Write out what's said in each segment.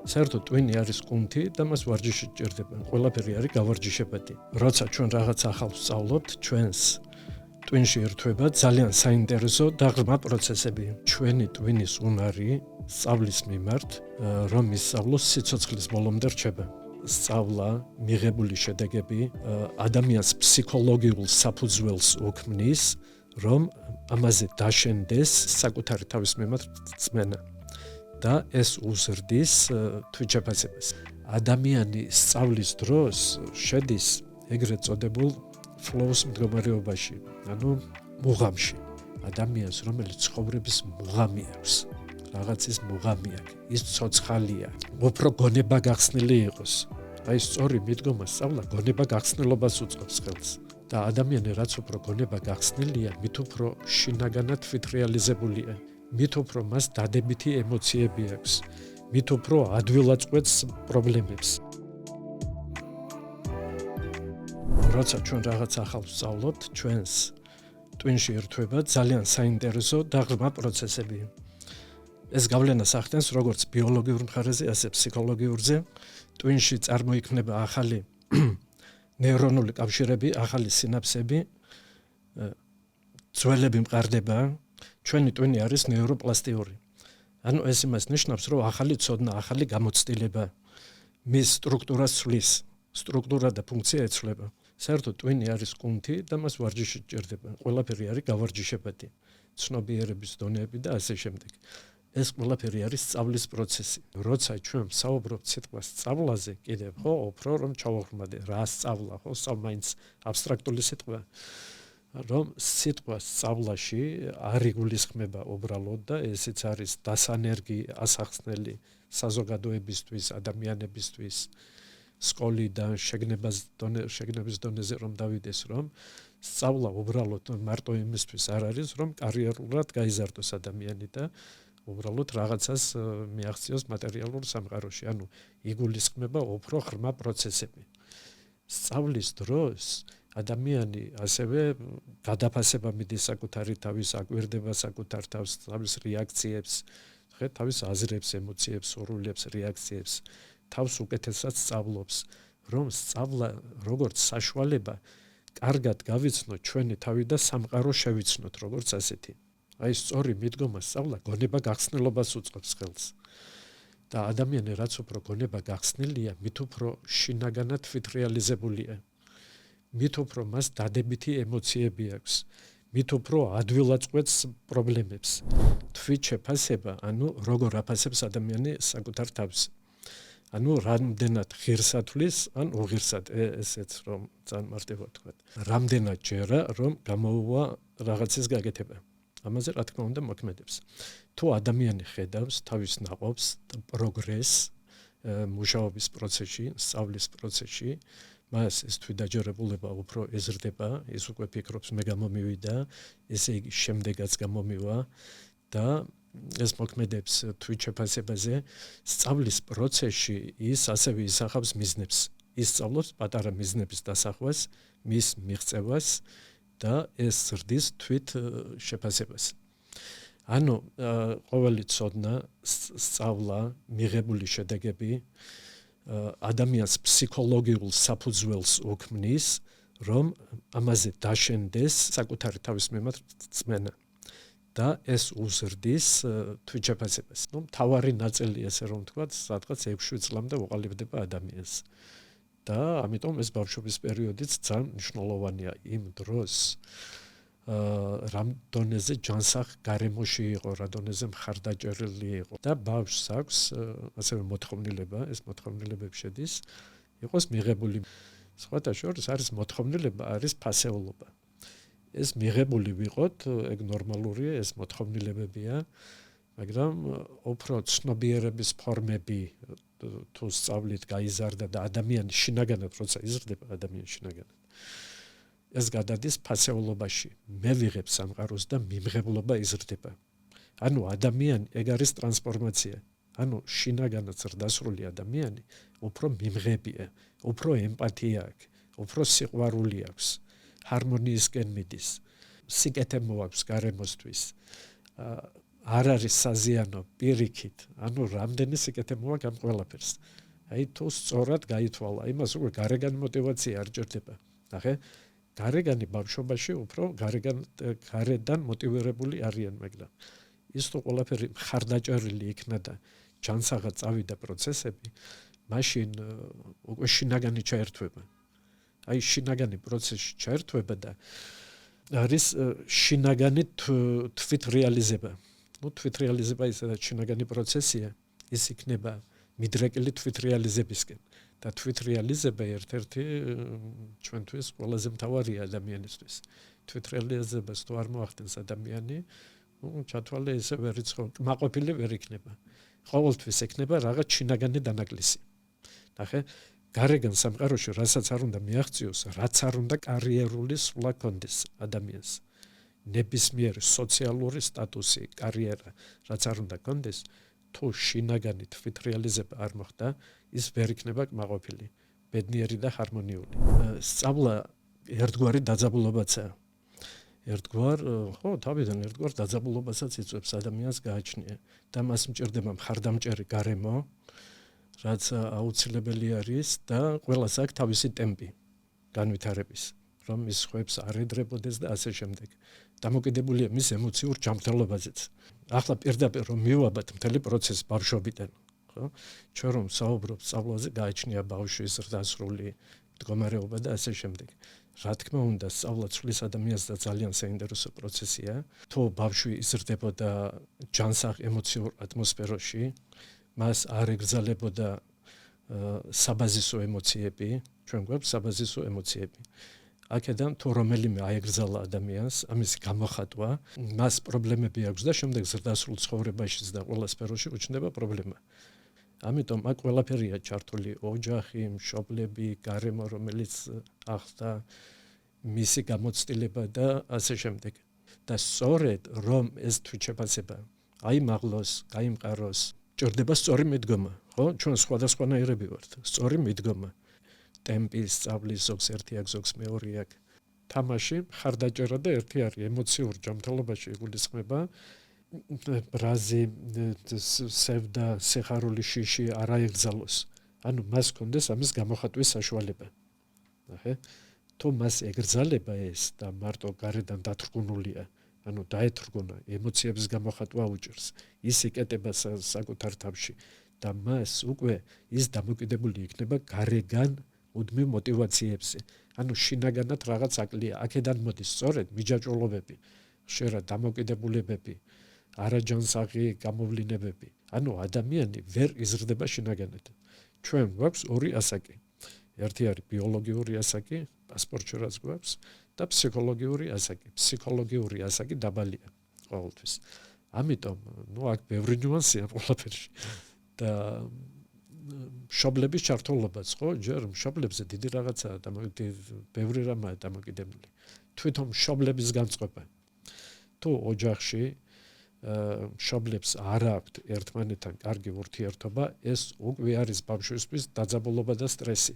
საერთოდ ტვინი არის კუნთი და მას ვარჯიში ჭირდება. ყველაფერი არის გავარჯიშებადი. როცა ჩვენ რაღაც ახალს ვსწავლობთ, ჩვენს ტვინში ერთვება ძალიან საინტერესო და ღრმა პროცესები. ჩვენი ტვინის უნარი სწავლის მიმართ, რომ ისწავლოს სიცოცხლის ბოლომდე რჩება. სწავლა, მიღებული შედეგები ადამიანს ფსიქოლოგიურ საფუძველს უქმნის, რომ ამაზე დაშენდეს საკუთარი თავის მიმართ რწმენა და ეს უზრდის თვითშეფასებას. ადამიანი სწავლის დროს შედის ეგრეთ წოდებულ flow-ს მდგომარეობაში, ანუ მუღამში. ადამიანს, რომელიც ცხოვრების მუღამი აქვს, რაღაცის მუღამი აქვს, ის ცოცხალია, უფრო გონება გახსნილი იყოს. აი სწორი მიდგომა სწავლა გონება გახსნილობას უწყობს ხელს. და ადამიანი რაც უფრო გონება გახსნილია, მით უფრო შინაგანად თვითრეალიზებულია, მით უფრო მას დადებითი ემოციები აქვს, მით უფრო ადვილად წყვეტს პრობლემებს. როცა ჩვენ რაღაც ახალს ვსწავლობთ, ჩვენს ტვინში ერთვება ძალიან საინტერესო და ღრმა პროცესები. ეს გავლენას ახდენს როგორც ბიოლოგიურ მხარეზე, ასე ფსიქოლოგიურზე. ტვინში წარმოიქმნება ახალი ნეირონული კავშირები, ახალი სინაფსები, ძველები მყარდება. ჩვენი ტვინი არის ნეიროპლასტიური. ანუ ეს იმას ნიშნავს, რომ ახალი ცოდნა, ახალი გამოცდილება მის სტრუქტურას ცვლის, სტრუქტურა და ფუნქცია ეცვლება. საერთოდ ტვინი არის კუნთი და მას ვარჯიში ჭირდება. ყველაფერი არის გავარჯიშებადი, ცნობიერების დონეები და ასე შემდეგ. ეს ყველაფერი არის სწავლის პროცესი. როცა ჩვენ ვსაუბრობთ სიტყვას სწავლაზე, კიდევ ხო, უფრო რომ ჩავაღვმადე, რა სწავლა, ხო, მაინც აბსტრაქტული სიტყვა. რომ სიტყვა სწავლაში არ იგულისხმება უბრალოდ და ესეც არის დასანერგი, ასახსნელი საზოგადოებისთვის, ადამიანებისთვის, სკოლიდან შეგნების დონეზე რომ დავიდეს, რომ სწავლა უბრალოდ მარტო იმისთვის არ არის, რომ კარიერულად გაიზარდოს ადამიანი და უბრალოდ რაღაცას მიაღწიოს მატერიალურ სამყაროში, ანუ იგულისხმება უფრო ღრმა პროცესები. სწავლის დროს ადამიანი ასევე გადაფასება მიდის საკუთარი თავის, აკვირდება საკუთარ თავს, თავის რეაქციებს, თავის აზრებს, ემოციებს, სურვილებს, რეაქციებს, თავს უკეთესად სწავლობს, რომ სწავლა როგორც საშუალება კარგად გავიცნოთ ჩვენი თავი და სამყარო შევიცნოთ როგორც ასეთი. აი სწორი მიდგომა სწავლა გონება გახსნილობას უწყობს ხელს. და ადამიანი რაც უფრო გონება გახსნილია, მით უფრო შინაგანად თვითრეალიზებულია. მით უფრო მას დადებითი ემოციები აქვს, მით უფრო ადვილად წყვეტს პრობლემებს. თვითშეფასება, ანუ როგორ აფასებს ადამიანი საკუთარ თავს. ანუ რამდენად ღირსათვლის, ან უღირსად, ესეც რომ ძალიან მარტივად ვთქვა. რამდენად ჯერა რომ გამოუვა რაღაცის გაკეთება. ამაზე რა თქმა უნდა მოქმედებს. თუ ადამიანი ხედავს თავის ნაყოფს, პროგრესს მუშაობის პროცესში, სწავლის პროცესში, მას ეს თვითდაჯერებულება უფრო ეზრდება, ის უკვე ფიქრობს მე გამომივიდა, ესე იგი შემდეგაც გამომივა და ეს მოქმედებს თვითშეფასებაზე. სწავლის პროცესში ის ასევე ისახავს მიზნებს. ის სწავლობს პატარა მიზნების დასახვას, მის მიღწევას და ეს ზრდის თვით შეფასებას. ანუ ყოველი ცოდნა, სწავლა, მიღებული შედეგები ადამიანს ფსიქოლოგიურ საფუძველს უქმნის, რომ ამაზე დაშენდეს საკუთარი თავის მიმართ რწმენა და ეს უზრდის თვითშეფასებას. მთავარი ნაწილი, ესე რომ ვთქვათ, სადღაც 6 წლამდე უყალიბდება ადამიანს. და ამიტომ ეს ბავშვობის პერიოდიც ძალიან მნიშვნელოვანია იმ დროს, რამ დონეზე ჯანსაღ გარემოში იყო, რა დონეზე მხარდაჭერილი იყო და ბავშვს აქვს ასევე მოთხოვნილება, ეს მოთხოვნილებები შედის, იყოს მიღებული. სხვათა შორის არის მოთხოვნილება, არის ფასეულობა. ეს მიღებული ვიყოთ, ეგ ნორმალურია, ეს მოთხოვნილებებია, მაგრამ უფრო ცნობიერების ფორმები თუ სწავლით გაიზარდა და ადამიანი შინაგანად როცა იზრდება, ადამიანი შინაგანად ეს გადადის ფასეულობაში, მე ვიღებ სამყაროს და მიმღებლობა იზრდება. ანუ ადამიანი, ეგ არის ტრანსფორმაცია. ანუ შინაგანად ზრდასრული ადამიანი უფრო მიმღებია, უფრო ემპათია აქვს, უფრო სიყვარული აქვს, ჰარმონიისკენ მიდის, სიკეთე მოაქვს გარემოსთვის. არ არის საზიანო პირიქით, ანუ რამდენი სიკეთე მოაქვს ამ ყველაფერს. აი თუ სწორად გაითვალა, იმას უკვე გარეგანი მოტივაცია არ ჭირდება. ნახე, გარეგანი ბავშვობაში უფრო გარედან მოტივირებული არიან, მაგრამ ის თუ ყველაფერი მხარდაჭერილი იქნა და ჯანსაღად წავიდა პროცესები, მაშინ უკვე შინაგანი ჩაერთვება. აი შინაგანი პროცესში ჩაერთვება და არის შინაგანი თვით რეალიზება. თვით რეალიზება ისედაც შინაგანი პროცესია, ის იქნება მიდრეკილი თვით რეალიზებისკენ. და თვით რეალიზება ერთ-ერთი ჩვენთვის ყველაზე მთავარია ადამიანისთვის. თვით რეალიზებას თუ არ მოახდენს ადამიანი, ჩათვალე ესე ვერ იცხოვ, მაყოფილი ვერ იქნება. ყოველთვის ექნება რაღაც შინაგანი დანაკლისი. ნახე, გარეგან სამყაროში რასაც არ უნდა მიაღწიოს, რაც არ უნდა კარიერული სვლა კონდეს ადამიანს. ნებისმიერი სოციალური სტატუსი, კარიერა, რაც არ უნდა კონდეს, თუ შინაგანი თვით რეალიზება არ მოხდა, ის ვერ იქნება კმაყოფილი, ბედნიერი და ჰარმონიული. სწავლა ერთგვარი დაძაბულობაცაა. თავიდან ერთგვარ დაძაბულობასაც იწვევს ადამიანს გააჩნია და მას მჭირდება მხარდამჭერი გარემო, რაც აუცილებელი არის და ყველას აქვს თავისი ტემპი განვითარების, რომ ის ხვებს არ ედრებოდეს და ასე შემდეგ. დამოკიდებულია მის ემოციურ ჯანმრთელობაზეც. ახლა პირდაპირ რომ მივაბად მთელი პროცესი ბავშვობიდან, ხო? ჩვენ რომ საუბრობთ სწავლაზე, გააჩნია ბავშვის ზრდასრული მდგომარეობა და ასე შემდეგ. რა თქმა უნდა, სწავლა ცვლის ადამიანს და ძალიან საინტერესო პროცესია. თუ ბავშვი იზრდებოდა ჯანსაღ ემოციურ ატმოსფეროში, მას არ ეგრძალებოდა საბაზისო ემოციები, ჩვენ გვაქვს საბაზისო ემოციები. აქედან თუ რომელიმე აეგრძალა ადამიანს, ამის გამოხატვა, მას პრობლემები აქვს და შემდეგ ზრდასრულ ცხოვრებაშიც და ყველა სფეროში უჩნდება პრობლემა. ამიტომ აქ ყველაფერია ჩართული, ოჯახი, მშობლები, გარემო, რომელიც ახდა მისი გამოცდილება და ასე შემდეგ. და სწორედ რომ ეს თვითშეფასება აიმაღლოს, გაიმყაროს, ჭირდება სწორი მიდგომა, ხო? ჩვენ სხვადასხვანაირები ვართ, სწორი მიდგომა. ტემპის, სწავლის, ზოგს ერთი აქვს, ზოგს მეორე აქვს. თამაში მხარდაჭერა და ერთი არის ემოციურ ჯანმრთელობაში იგულისხმება. ბრაზი, სევდა, სიხარული შიში არ აეგრძალოს. ანუ მას კონდეს ამის გამოხატვის საშუალება. ნახე, თუ მას ეგრძალება ეს და მარტო გარედან დათრგუნულია, ანუ დაეთრგუნა, ემოციების გამოხატვა უჭირს. ის იკეტება საკუთარ თავში და მას უკვე ის დამოკიდებული იქნება გარეგან უდმივ მოტივაციებზე. ანუ შინაგანად რაღაც აკლია. აქედან მოდის სწორედ მიჯაჭვულობები, ხშირად დამოკიდებულებები, არაჯანსაღი გამოვლინებები. ანუ ადამიანი ვერ იზრდება შინაგანად. ჩვენ გვაქვს ორი ასაკი. ერთი არის ბიოლოგიური ასაკი, პასპორტში რაც გვაქვს და ფსიქოლოგიური ასაკი. ფსიქოლოგიური ასაკი დაბალია ყოველთვის. ამიტომ, აქ ბევრი ნიუანსია ყველაფერში. და მშობლების ჩართულობაც, ხო, ჯერ მშობლებზე დიდი რაღაცაა და ბევრი რამაა დამოკიდებული. თვითონ მშობლების განწყობა. თუ ოჯახში მშობლებს არ აქვთ ერთმანეთთან კარგი ურთიერთობა, ეს უკვე არის ბავშვისთვის დაძაბულობა და სტრესი.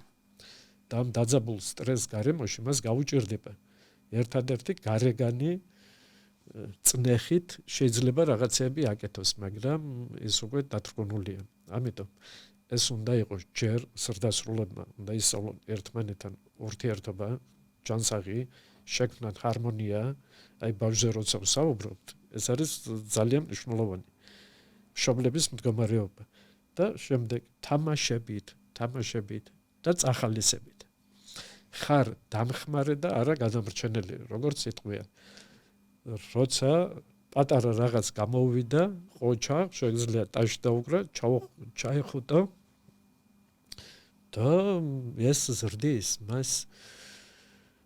და ამ დაძაბულ სტრესს გარემოში მას გაუჭირდება ერთადერთი გარეგანი წნეხით შეიძლება რაღაცები აკეთოს, მაგრამ ის უკვე დათრგუნულია. ამიტომ ეს უნდა იყოს ჯერ ზრდასრულებმა, უნდა ისწავლონ ერთმანეთთან ურთიერთობა, ჯანსაღი, შექმნათ ჰარმონია, აი ბავშვზე როცა ვსაუბრობთ, ეს არის ძალიან მნიშვნელოვანი. მშობლების მდგომარეობა და შემდეგ თამაშებით და წახალისებით. ხარ დამხმარე და არა გადამრჩენელი, როგორც იტყვიან. როცა პატარა რაღაც გამოუვიდა, ყოჩა, შეიძლება ტაში დაუკრა, ჩაიხუტა და ეს ზრდის მას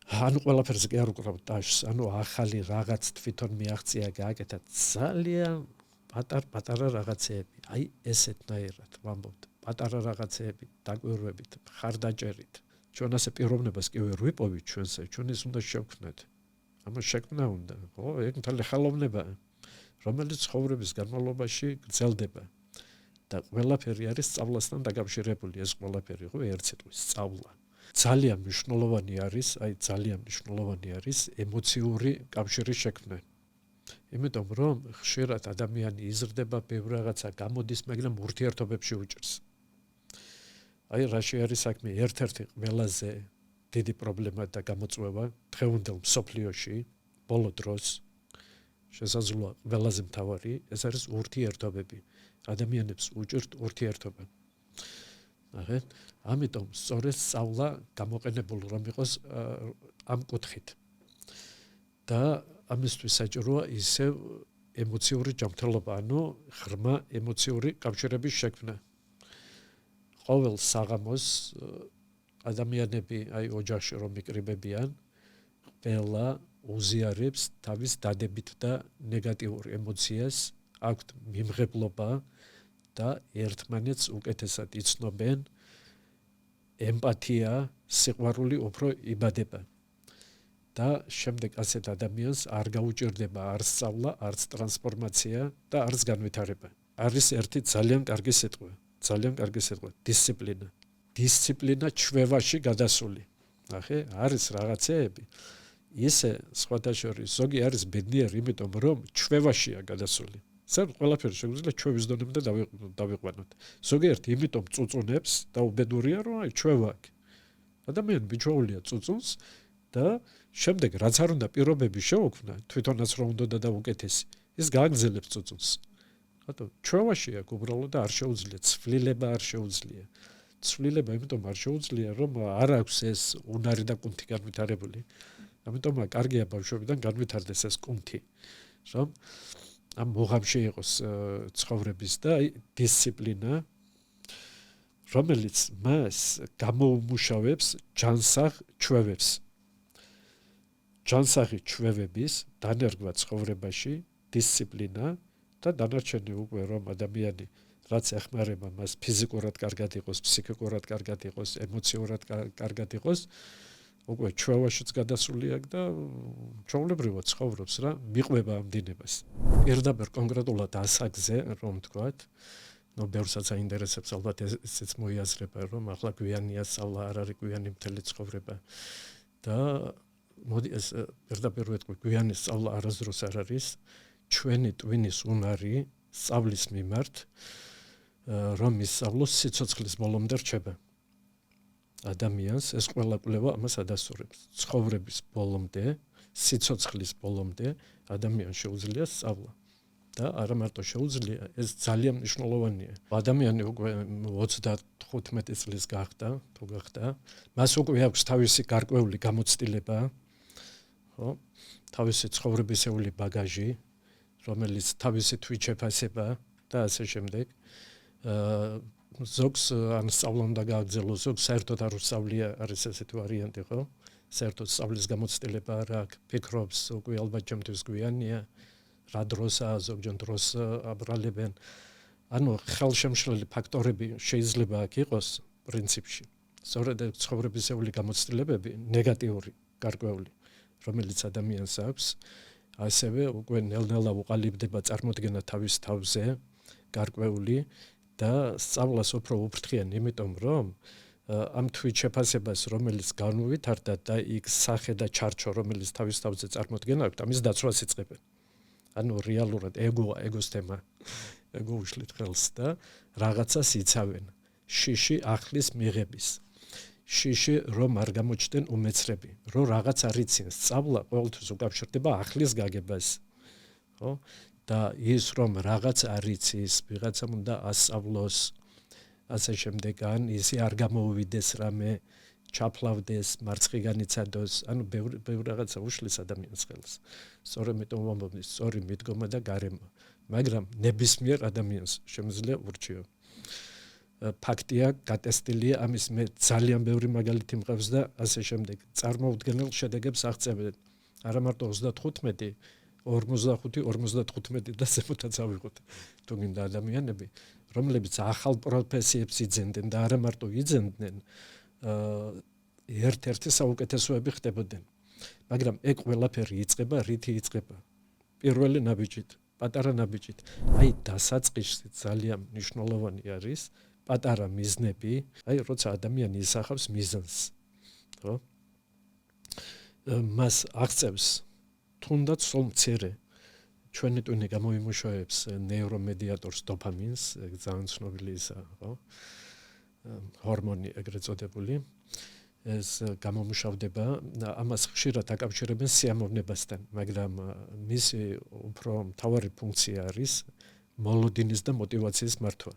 ანუ ყველაფერზე კი არ უკრავ ტაშს, ანუ ახალი რაღაც თვითონ მიაღწია, გააკეთა ძალიან პატარ-პატარა რაღაცეები. აი ესეთნაირად ვამბობთ, პატარა რაღაცეები, დაკვირვებით, მხარდაჭერით. ჩვენ ასე პიროვნებას კი ვერ ვიპოვით ჩვენსა, ჩვენ ის უნდა შევქმნათ. ამას შექმნა უნდა, ხო, ეგ მთელი ხელოვნებაა, რომელიც ცხოვრების განმავლობაში გრძელდება და ყველაფერი არის სწავლასთან დაკავშირებული, ეს ყველაფერი, ხო, ერთ სიტყვით სწავლა. ძალიან მნიშვნელოვანი არის ემოციური კავშირის შექმნა. იმიტომ რომ ხშირად ადამიანი იზრდება, ბევრ რაღაცა გამოდის, მაგრამ ურთიერთობებში უჭირს. აი რაში არის საქმე, ერთ-ერთი ყველაზე დიდი პრობლემა და გამოწვევა დღევანდელ მსოფლიოში ბოლო დროს შესაძლოა ყველაზე მთავარი ეს არის ურთიერთობები. ადამიანებს უჭირთ ურთიერთობა. ნახეთ, ამიტომ სწორედ სწავლა გამოყენებული რომ იყოს ამ კუთხით. და ამისთვის საჭიროა ისევ ემოციური ჯანმრთელობა, ანუ ღრმა ემოციური კავშირების შექმნა. ყოველ საღამოს ადამიანები აი ოჯახში რომ მიკრიბებიან, ყველა უზიარებს თავის დადებით და ნეგატიურ ემოციას, აქვთ მიმღებლობა და ერთმანეთს უკეთესად იცნობენ, ემპათია, სიყვარული უფრო იბადება. და შემდეგ ასეთ ადამიანს არ გაუჭირდება არც სწავლა, არც ტრანსფორმაცია და არც განვითარება. არის ერთი ძალიან კარგი სიტყვა, დისციპლინა. დისციპლინა ჩვევაში გადასული. ნახე, არის რაღაცეები. ისე სხვათა შორის ზოგი არის ბედნიერი, იმიტომ რომ ჩვევაშია გადასული. სად ყველაფერი შეგვიძლია ჩვევის დონემდე დავიყვანოთ. ზოგიერთი იმიტომ წუწუნებს და უბედურია, რომ აი ჩვევა აქვს. ადამიანი მიჩვეულია წუწუნს და შემდეგ რაც არ უნდა პირობები შეუქმნა, თვითონაც რომ უნდა დაუკეთესი, ის გააგრძელებს წუწუნს. რატო? ჩვევაში აქვს უბრალოდ და არ შეუძლია, ცვლილება არ შეუძლია. ცვლილება იმიტომ არ შეუძლია, რომ არ აქვს ეს უნარი და კუნთი განვითარებული. ამიტომ კარგია ბავშვებიდან განვითარდეს ეს კუნთი. რომ ამ მოღამში იყოს ცხოვრების და დისციპლინა, რომელიც მას გამოუმუშავებს ჯანსაღ ჩვევებს. ჯანსაღი ჩვევების დანერგვა ცხოვრებაში, დისციპლინა და დანარჩენი უკვე რომ ადამიანი რაც ეხმარება მას ფიზიკურად კარგად იყოს, ფსიქიკურად კარგად იყოს, ემოციურად კარგად იყოს, უკვე ჩვევაშიც გადასული აქვს და ჩვეულებრივად ცხოვრობს რა, მიყვება ამ დინებას. პირდაპირ კონკრეტულად ასაგზე რომ ვთქვათ, ბევრსაც აინტერესებს ალბათ ესეც მოიაზრება, რომ ახლა გვიანია სწავლა, არ არის გვიანი მთელი ცხოვრება და მოდი ეს პირდაპირ ვეთქვი, გვიანი სწავლა არასდროს არ არის, ჩვენი ტვინის უნარი სწავლის მიმართ, რომ ისწავლოს სიცოცხლის ბოლომდე რჩება. ადამიანს ეს ყველა კვლევა ამას ადასტურებს. ცხოვრების ბოლომდე, სიცოცხლის ბოლომდე ადამიანს შეუძლია სწავლა. და არა მარტო შეუძლია, ეს ძალიან მნიშვნელოვანია. ადამიანი უკვე 35 წლის გახდა, თუ გახდა, მას უკვე აქვს თავისი გარკვეული გამოცდილება, ხო? თავისი ცხოვრებისეული ბაგაჟი, რომელიც თავისი თვით შეფასება და ასე შემდეგ. ზოგს ან სწავლა უნდა გააგრძელოს, ზოგს საერთოდ არ უსწავლია, არის ესეთი ვარიანტი, ხო? საერთოდ სწავლის გამოცდილება არ აქვს, ფიქრობს, უკვე ალბათ ჩემთვის გვიანია, რა დროსაა, ზოგჯერ დროს აბრალებენ. ანუ ხელშემშლელი ფაქტორები შეიძლება აქ იყოს პრინციპში. სწორედ ცხოვრებისეული გამოცდილებები, ნეგატიური, გარკვეული, რომელიც ადამიანს აქვს, ასევე უკვე ნელ-ნელა უყალიბდება წარმოდგენა თავის თავზე, გარკვეული და სწავლას უფრო უფრთხიან, იმიტომ რომ ამ თვით შეფასებას, რომელიც განუვითარდა და იქ სახე და ჩარჩო, რომელიც თავის თავზე წარმოდგენა აქვს, ამის დაცვას იწყებენ. ანუ რეალურად ეგოს თემა, ეგო უშლით ხელს და რაღაცას იცავენ. შიში ახლის მიღების. შიში რომ არ გამოჩნდნენ უმეცრები, რომ რაღაც არ იციან. სწავლა ყოველთვის უკავშირდება ახლის გაგებას. ხო? და ის რომ რაღაც არ იცის, ვიღაცამ უნდა ასწავლოს, ასე შემდეგ, ან ისი არ გამოუვიდეს რამე, ჩაფლავდეს, მარცხი განიცადოს, ანუ ბევრი რაღაცა უშლის ადამიანს ხელს. სწორედ მეტომ ვამბობ, სწორი მიდგომა და გარემო. მაგრამ ნებისმიერ ადამიანს შემიძლია ურჩიო. ფაქტია, გატესტილია ამის მე ძალიან ბევრი მაგალითი მყავს და ასე შემდეგ. წარმოუდგენელ შედეგებს აღწევენ. არა მარტო 35, 45, 55 და ზემოთაც ავიღოთ. თუ გინდა ადამიანები, რომლებიც ახალ პროფესიებს იძენდნენ და არა მარტო იძენდნენ, ერთ-ერთი საუკეთესოები ხდებოდნენ. მაგრამ ეგ ყველაფერი იწყება, რითი იწყება? პირველი ნაბიჯით, პატარა ნაბიჯით. აი დასაწყისში ძალიან მნიშვნელოვანი არის პატარა მიზნები, აი როცა ადამიანი ისახავს მიზანს, ხო? მას აღწევს თუნდაც სულ მცირე ჩვენი ტვინი გამოიმუშავებს ნეირომედიატორს დოპამინს, ძალიან ცნობილი ისაა, ხო? ჰორმონი ეგრეთ წოდებული. ეს გამომუშავდება, ამას ხშირად აკავშირებენ სიამოვნებასთან, მაგრამ მისი უფრო მთავარი ფუნქცია არის მოლოდინის და мотиваციის მართვა.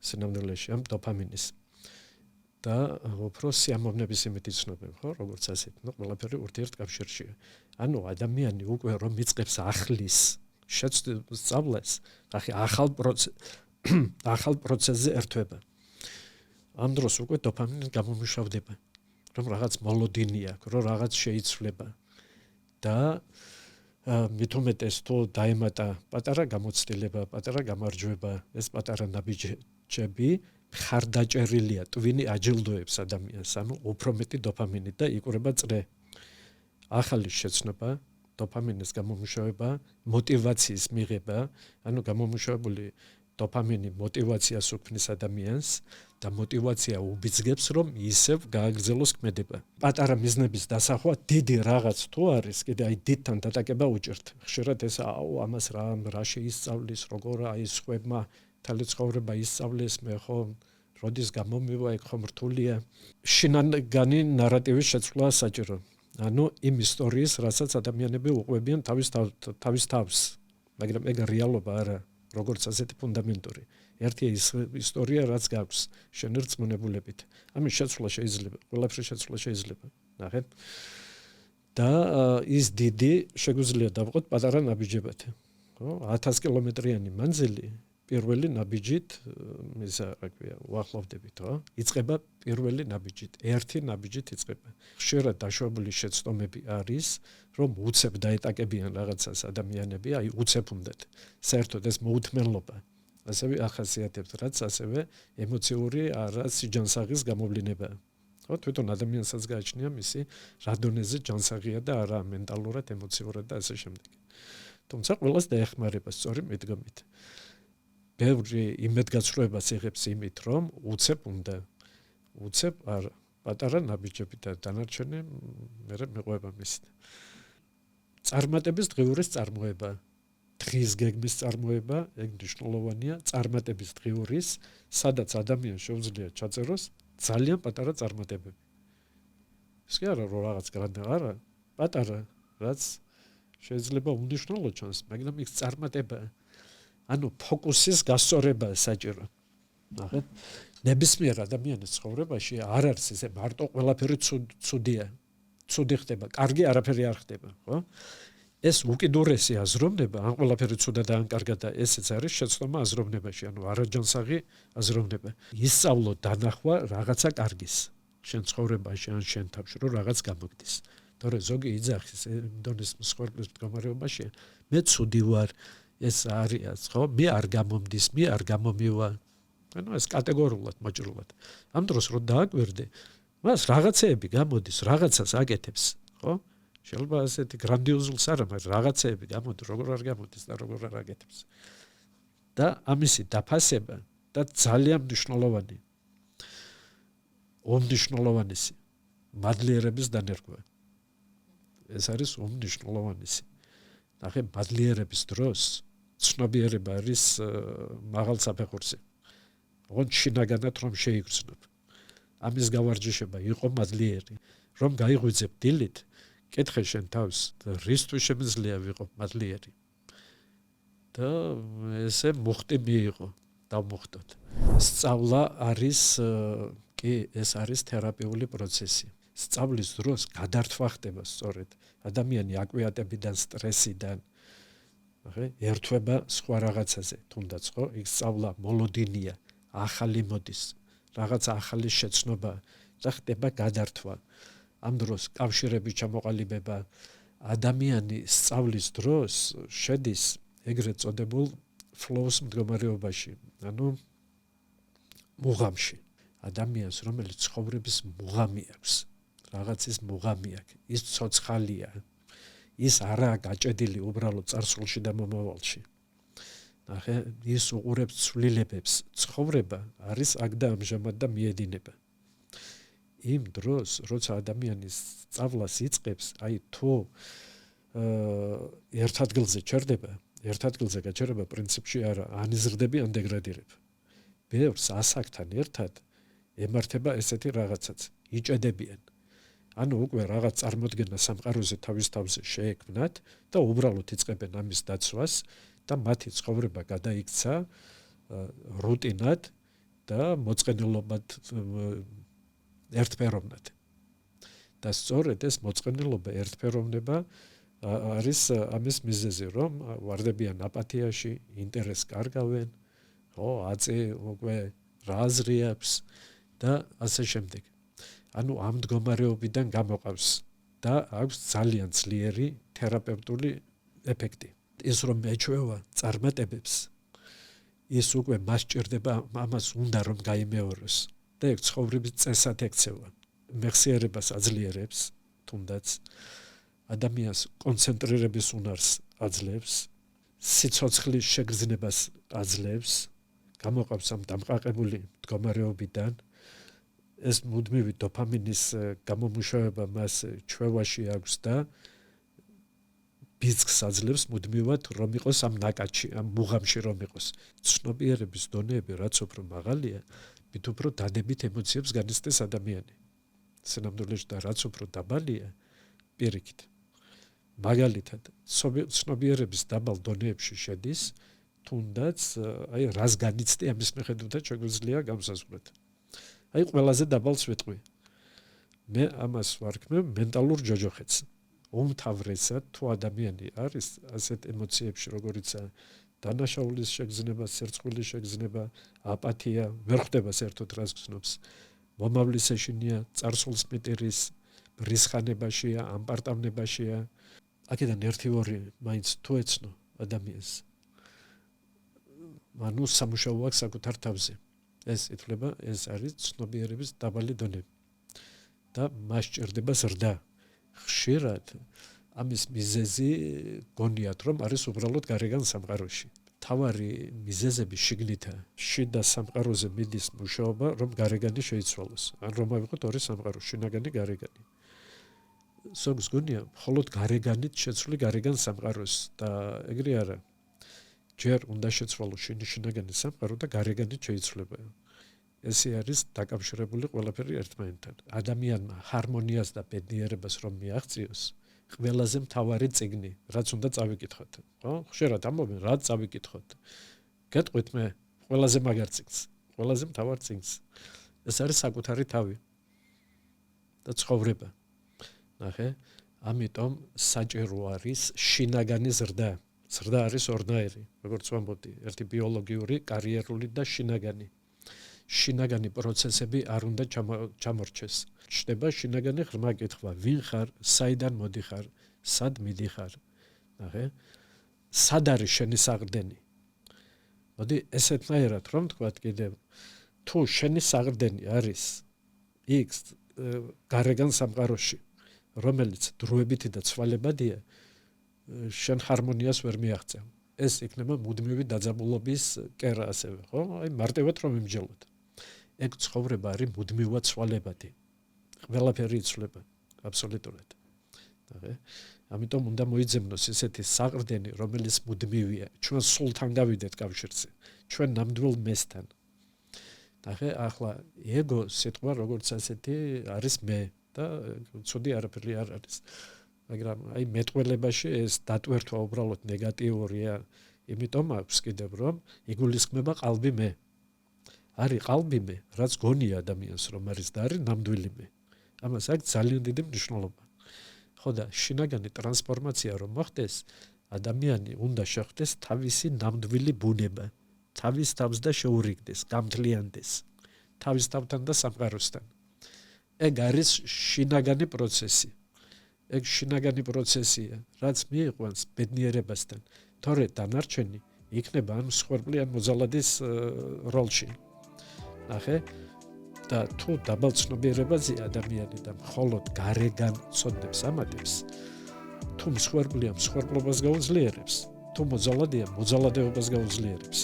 სინამდვილეში ამ დოპამინის და უფრო სიამოვნების იმით იცნობენ, ხო, როგორც ასეთ, ყველაფერი ურთიერთკავშირშია. ანუ ადამიანი უკვე რომ იწყებს ახლის შეცვლას, ახალ პროცესზე ერთვება. ამ დროს უკვე დოპამინი გამომუშავდება, რომ რაღაც მოლოდინი აქვს, რომ რაღაც შეიცვლება და მით უმეტეს თუ დაემატა პატარა გამოცდილება, პატარა გამარჯვება, ეს პატარა ნაბიჯები ხარდაჭერილია, ტვინი აჯილდოებს ადამიანს, ანუ უფრო მეტი დოპამინი და იკვრება წრე. ახალი შეცნობა, დოპამინის გამომუშავება, мотиваციის მიღება, ანუ გამომუშავებული დოპამინი мотиваციას უქმნის ადამიანს და мотиваცია უბიძგებს, რომ ისევ გააგრძელოს ქმედება. პატარა მიზნების დასახვა დიდი რაღაც თუ არის, კიდე აი დიდთან დატაკება უჭირთ. ხშირად ეს ამას რა შეისწავლის, როგორ აი სხვებმა თალი ცხოვრება ისწავლეს, მე ხო როდის გამომივა, ეგ ხომ რთულია. შინაგანი ნარატივის შეცვლა საჭირო. ანუ იმ ისტორიის, რასაც ადამიანები უყვებიან თავის თავს, მაგრამ ეგ რეალობა არა, როგორც ასეთი ფუნდამენტური. ერთი ისტორია, რაც გაქვს შენი რწმუნებულებით. ამის შეცვლა შეიძლება, ყველაფრის შეცვლა შეიძლება. ნახეთ. და ის დიდი შეგვიძლია დავყოთ პატარა ნაბიჯებად. ხო? 1000 კილომეტრიანი მანძილი პირველი ნაბიჯით, ისა რა ქვია, უახლოვდებით, ხო? იწყება პირველი ნაბიჯით, ერთი ნაბიჯით იწყება. ხშირად დაშვებული შეცდომები არის, რომ უცებ დაეტაკებიან რაღაცას ადამიანები, აი უცებ უნდათ. საერთოდ ეს მოუთმენლობა ასევე ახასიათებს, რაც ასევე ემოციური სიჯანსაღის გამოვლინება. ხო, თვითონ ადამიანსაც გააჩნია მისი რა დონეზე ჯანსაღია და არა მენტალურად, ემოციურად და ასე შემდეგ. თუმცა ყველას დაეხმარება სწორი მიდგომით. ბევრი იმედგაცრუებას იღებს იმით, რომ უცებ უნდა. უცებ არა, პატარა ნაბიჯები და დანარჩენი მერე მიყვება მისით. წარმატების დღიურის წარმოება, დღის გეგმის წარმოება, ეგ მნიშვნელოვანია, წარმატების დღიურის, სადაც ადამიანს შეუძლია ჩაწეროს ძალიან პატარა წარმატებები. ეს კი არა, რომ რაღაც გრანდა არა, პატარა, რაც შეიძლება უნიშნელო ჩანს, მაგრამ ის წარმატებაა. ანუ ფოკუსის გასწორება საჭირო. ნახეთ, ნებისმიერ ადამიანის ცხოვრებაში არ არის ესე მარტო ყველაფერი ცუდია. ცუდი ხდება, კარგი არაფერი არ ხდება, ხო? ეს უკიდურესი აზროვნება, ან ყველაფერი ცუდა და ან კარგად და ესეც არის შეცდომა აზროვნებაში, ანუ არაჯანსაღი აზროვნება. ისწავლო დანახვა რაღაცა კარგის შენ ცხოვრებაში, ან შენ თავში, რომ რაღაც გამოგდის. თორე ზოგი იძახის, იმდონის მსხვერპლის მდგომარეობაში, მე ცუდი ვარ. ეს არის, ხო? მე არ გამომდის, მე არ გამომივა. ანუ ეს კატეგორიულად მოჭრულად. ამ დროს რო დააკვირდე, მას რაღაცეები გამოდის, რაღაცას აკეთებს, ხო? შეიძლება ასეთი გრანდიოზულს არა, მაგრამ რაღაცეები გამოდის, როგორ არ გამოდის და როგორ არ აკეთებს. და ამისი დაფასება და ძალიან მნიშვნელოვანი. უმნიშვნელოვანესი მადლიერების დანერგვა. ეს არის უმნიშვნელოვანესი. ნახე, მადლიერების დროს ცნობიერება არის მაღალ საფეხურზე. ოღონდ შინაგანად რომ შეიგრძნობ. ამის გავარჯიშება იყო მადლიერი. რომ გაიღვიძებ დილით, კითხე შენ თავს, რისთვის შემიძლია ვიყო მადლიერი. და ესე მუხტი მიიღო, დავმუხტოთ. სწავლა არის, კი, ეს არის თერაპიული პროცესი. სწავლის დროს გადართვა ხდება სწორედ. ადამიანი აკვიატებიდან, სტრესიდან ერთვება სხვა რაღაცაზე, თუნდაც ხო, იქ სწავლა მოლოდინია, ახალი მოდის, რაღაც ახალი შეცნობა და ხდება გადართვა. ამ დროს კავშირები ჩამოყალიბება, ადამიანი სწავლის დროს შედის ეგრეთ წოდებულ flows მდგომარეობაში, ანუ მუღამში. ადამიანს, რომელიც ცხოვრების მუღამი აქვს, რაღაცის მუღამი აქვს, ის ცოცხალია. ის არაა გაჭედილი უბრალოდ წარსულში და მომავალში. ნახე, ის უყურებს ცვლილებებს, ცხოვრება არის აქ და ამჟამად და მიედინება. იმ დროს, როცა ადამიანის სწავლას იწყებს, აი თუ ერთ ადგილზე ჩერდება, ერთ ადგილზე გაჩერება პრინციპში არა, ანიზრდები ან დეგრადირებ. ბევრს ასაკთან ერთად ემართება ესეთი რაღაცაც, იჭედებიან. ანუ უკვე რაღაც წარმოდგენა სამყაროზე თავის თავზე შეექმნათ და უბრალოდ იწყებენ ამის დაცვას და მათი ცხოვრება გადაიქცა რუტინად და მოწყენილობად ერთფეროვნად. და სწორედ ეს მოწყენილობა, ერთფეროვნება არის ამის მიზეზი, რომ ვარდებიან აპათიაში, ინტერესს კარგავენ, აწი უკვე რა აზრი აქვს და ასე შემდეგ. ანუ ამ მდგომარეობიდან გამოყავს და აქვს ძალიან ძლიერი თერაპევტული ეფექტი. ის რომ ეჩვევა წარმატებებს, ის უკვე მას ჭირდება, ამას უნდა რომ გაიმეოროს და ეგ ცხოვრების წესად ექცევა. მეხსიერებას აძლიერებს, თუნდაც ადამიანს კონცენტრირების უნარს აძლევს, სიცოცხლის შეგრძნებას აძლევს, გამოყავს ამ დამყარებული მდგომარეობიდან. ეს მუდმივი დოფამინის გამომუშავება მას ჩვევაში აქვს და ბიძგს აძლევს მუდმივად რომ იყოს ამ ნაკადში, ამ მუღამში რომ იყოს. ცნობიერების დონეები რაც უფრო მაღალია, მით უფრო დადებით ემოციებს განიცდის ადამიანი. სინამდვილეში და რაც უფრო დაბალია, პირიქით. მაგალითად, ცნობიერების დაბალ დონეებში შედის, თუნდაც აი რას განიცდი ამის მიხედვითაც შეგვიძლია გამოსაზღვროთ. აი ყველაზე დაბალს ვიტყვი. მე ამას ვარქმევ მენტალურ ჯოჯოხეთს. უმთავრესად თუ ადამიანი არის ასეთ ემოციებში, როგორიცაა დანაშაულის შეგრძნება, სერწყვილის შეგრძნება, აპათია, ვერ ხვდება საერთოდ რას გრძნობს. მომავლის ეშინია, წარსულს მიტირის, რისხანებაშია, ამპარტავნებაშია. აქედან 1-2 მაინც თუ ეცნო ადამიანს. მანუ სამუშაო აქვს საკუთარ თავზე. ეს ითვლება, ეს არის ცნობიერების დაბალი დონე. და მას ჭირდება ზრდა. ხშირად ამის მიზეზი გონიათ, რომ არის უბრალოდ გარეგან სამყაროში. თავარი მიზეზები შიგნითა, შიდა სამყაროზე მიდის მუშაობა, რომ გარეგანი შეიცვალოს. ან რომ ავიღოთ ორი სამყარო, შინაგანი, გარეგანი. ზოგს გონია, მხოლოდ გარეგანით შეცვლი გარეგან სამყაროს და ეგრე არა. ჯერ უნდა შეცვალოს შინაგანი სამყარო და გარეგანით შეიცვლება. ესე არის დაკავშირებული ყველაფერი ერთმანეთთან. ადამიანმა ჰარმონიას და ბედნიერებას რომ მიაღწიოს, ყველაზე მთავარი წიგნი, რაც უნდა წავიკითხოთ. ხშირად ამბობენ, რაც წავიკითხოთ. გეტყვით მე, ყველაზე მაგარ წიგნს, ყველაზე მთავარ წიგნს. ეს არის საკუთარი თავი და ცხოვრება. ნახე, ამიტომ საჭირო არის შინაგანი ზრდა. ზრდა არის ორნაირი, როგორც ვამბობდი, ერთი ბიოლოგიური, კარიერული და შინაგანი. შინაგანი პროცესები არ უნდა ჩამორჩეს. ჩნდება შინაგანი ღრმა კითხვა, ვინ ხარ, საიდან მოდიხარ, სად მიდიხარ. ნახე, სად არის შენი საყრდენი? მოდი ესეთნაირად რომ თქვათ კიდევ, თუ შენი საყრდენი არის X გარეგან სამყაროში, რომელიც დროებითი და ცვალებადია, შენ ჰარმონიას ვერ მიაღწევ. ეს იქნება მუდმივი დაძაბულობის კერა ასევე, ხო? აი მარტივად რომ იმჯელოთ. ეგ ცხოვრება არის მუდმივად ცვალებადი. ყველაფერი იცვლება, აბსოლუტურად. ამიტომ უნდა მოიძებნოს ესეთი საყრდენი, რომელიც მუდმივია. ჩვენ სულთან გავიდეთ კავშირზე, ჩვენ ნამდვილ მესთან. ნახე, ახლა ეგო სიტყვა როგორც ასეთი არის მე და ცუდი არაფერი არ არის. მაგრამ აი მეტყველებაში ეს დატვირთვა უბრალოდ ნეგატიურია, იმიტომ აქვს კიდევ რომ იგულისხმება ყალბი მე. არის ყალბი მე, რაც გონია ადამიანს რომ არის და არის ნამდვილი მე. ამას აქვს ძალიან დიდი მნიშვნელობა. ხო და შინაგანი ტრანსფორმაცია რომ მოხდეს, ადამიანი უნდა შეხვდეს თავისი ნამდვილი ბუნება, თავის თავს და შეურიგდეს, გამთლიანდეს, თავის თავთან და სამყაროსთან. ეგ არის შინაგანი პროცესი. ეგ შინაგანი პროცესია, რაც მიიყვანს ბედნიერებასთან. თორე დანარჩენი იქნება ან მსხვერპლი ან მოძალადის როლში. ნახე, და თუ დაბალ ცნობიერებაზეა ადამიანი და მხოლოდ გარეგან ცოდნებს ამატებს, თუ მსხვერპლია მსხვერპლობას გაუძლიერებს, თუ მოძალადეა მოძალადეობას გაუძლიერებს.